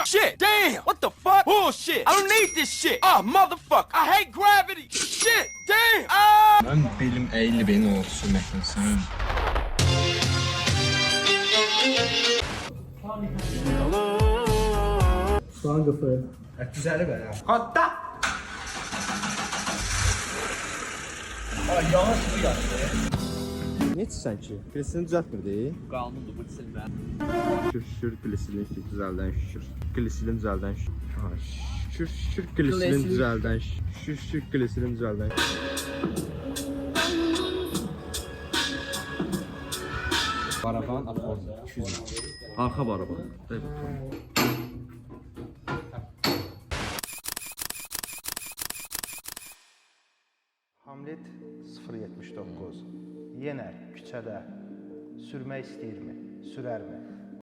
Shit, damn, what the fuck? Bullshit, I don't need this shit. Oh, motherfucker, I hate gravity. Shit, damn. Mən belim əyilib eni o sürməkdən sən. Soğan kafaya. Ət düzəli bə ya. Hatta. Ay, yavaş bu yaşdı. Ne içsən ki? Gliserin düzəltmir deyil? Qanundur bu silmə. Şükür gliserin düzəldən şükür. Gliserin düzəldən şükür. Aha, şükür gliserin düzəldən şükür gliserin düzəldən. Baraban Afon 200. Arxa baraban. Evet. Hamlet 079. Yenə küçədə sürmək istəyirmi? Sürərmi?